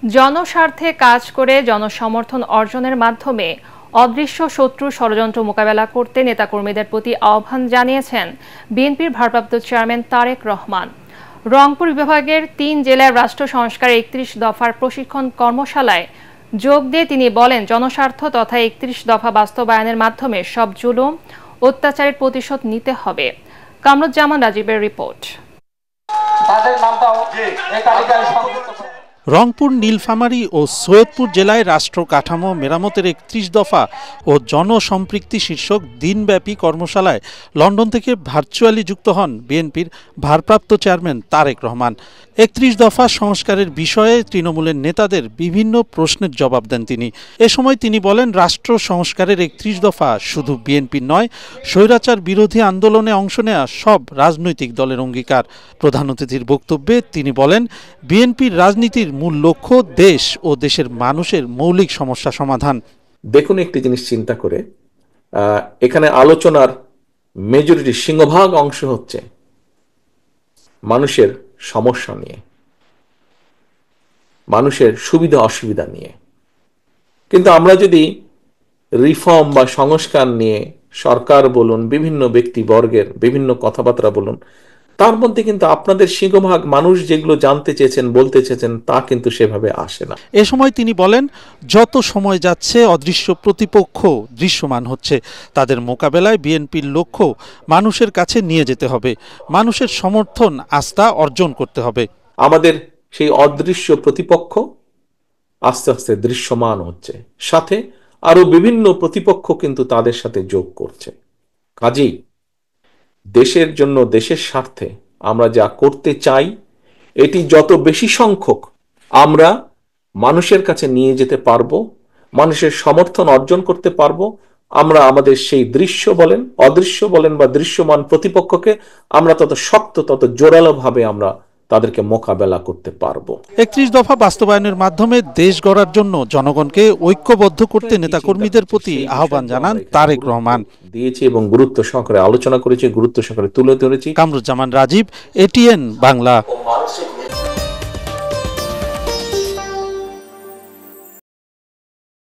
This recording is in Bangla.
জনস্বার্থে কাজ করে জনসমর্থন অর্জনের মাধ্যমে অদৃশ্য শত্রু ষড়যন্ত্র মোকাবেলা করতে নেতাকর্মীদের প্রতি আহ্বান জানিয়েছেন বিএনপির ভারপ্রাপ্ত চেয়ারম্যান তারেক রহমান। রংপুর বিভাগের ৩ জেলার রাষ্ট্র সংস্কারের ৩১ দফার প্রশিক্ষণ কর্মশালায় যোগ দিয়ে তিনি বলেন, জনস্বার্থ তথা ৩১ দফা বাস্তবায়নের মাধ্যমে সব জুলুম অত্যাচারের প্রতিশোধ নিতে হবে। কামরুজ্জামান রাজীবের রিপোর্ট। রংপুর, নীলফামারী ও সৈয়দপুর জেলায় রাষ্ট্র কাঠামো মেরামতের ৩১ দফা ও জনসম্পৃক্তি শীর্ষক দিনব্যাপী কর্মশালায় লন্ডন থেকে ভার্চুয়ালি যুক্ত হন বিএনপির ভারপ্রাপ্ত চেয়ারম্যান তারেক রহমান। ৩১ দফা সংস্কারের বিষয়ে তৃণমূলের নেতাদের বিভিন্ন প্রশ্নের জবাব দেন তিনি। এ সময় তিনি বলেন, রাষ্ট্র সংস্কারের ৩১ দফা শুধু বিএনপির নয়, স্বৈরাচার বিরোধী আন্দোলনে অংশ নেওয়া সব রাজনৈতিক দলের অঙ্গীকার। প্রধান অতিথির বক্তব্যে তিনি বলেন, বিএনপির রাজনীতির মূল লক্ষ্য দেশ ও দেশের মানুষের মৌলিক সমস্যা সমাধান। দেখুন, একটি জিনিস চিন্তা করে, এখানে আলোচনার মেজরিটি সিংহভাগ অংশ হচ্ছে মানুষের সমস্যা নিয়ে, মানুষের সুবিধা অসুবিধা নিয়ে। কিন্তু আমরা যদি রিফর্ম বা সংস্কার নিয়ে সরকার বলুন, বিভিন্ন ব্যক্তিবর্গের বিভিন্ন কথাবার্তা বলুন, তার মধ্যে কিন্তু আপনাদের সিংহভাগ মানুষ যেগুলো জানতে চেয়েছেন, বলতে চেয়েছেন, তা কিন্তু সেভাবে আসে না। এ সময় তিনি বলেন, যত সময় যাচ্ছে অদৃশ্য প্রতিপক্ষ দৃশ্যমান হচ্ছে। তাদের মোকাবেলায় বিএনপির লক্ষ্য মানুষের কাছে নিয়ে যেতে হবে, মানুষের সমর্থন আস্থা অর্জন করতে হবে। আমাদের সেই অদৃশ্য প্রতিপক্ষ আস্তে আস্তে দৃশ্যমান হচ্ছে, সাথে আরো বিভিন্ন প্রতিপক্ষ কিন্তু তাদের সাথে যোগ করছে। কাজেই দেশের জন্য, দেশের স্বার্থে আমরা যা করতে চাই, এটি যত বেশি সংখ্যক আমরা মানুষের কাছে নিয়ে যেতে পারবো, মানুষের সমর্থন অর্জন করতে পারবো, আমরা আমাদের সেই দৃশ্য বলেন, অদৃশ্য বলেন বা দৃশ্যমান প্রতিপক্ষকে আমরা তত শক্ত, তত জোরালো ভাবে আমরা তাদেরকে মোকাবেলা করতে পারবো। ৩১ দফা বাস্তবায়নের মাধ্যমে দেশ গড়ার জন্য জনগণকে ঐক্যবদ্ধ করতে নেতাকর্মীদের প্রতি আহ্বান জানান তারেক রহমান। দিয়েছি এবং গুরুত্ব সহকারে আলোচনা করেছি, গুরুত্ব সহকারে তুলে ধরেছি। কামরুজ্জামান রাজীব, এটিএন বাংলা।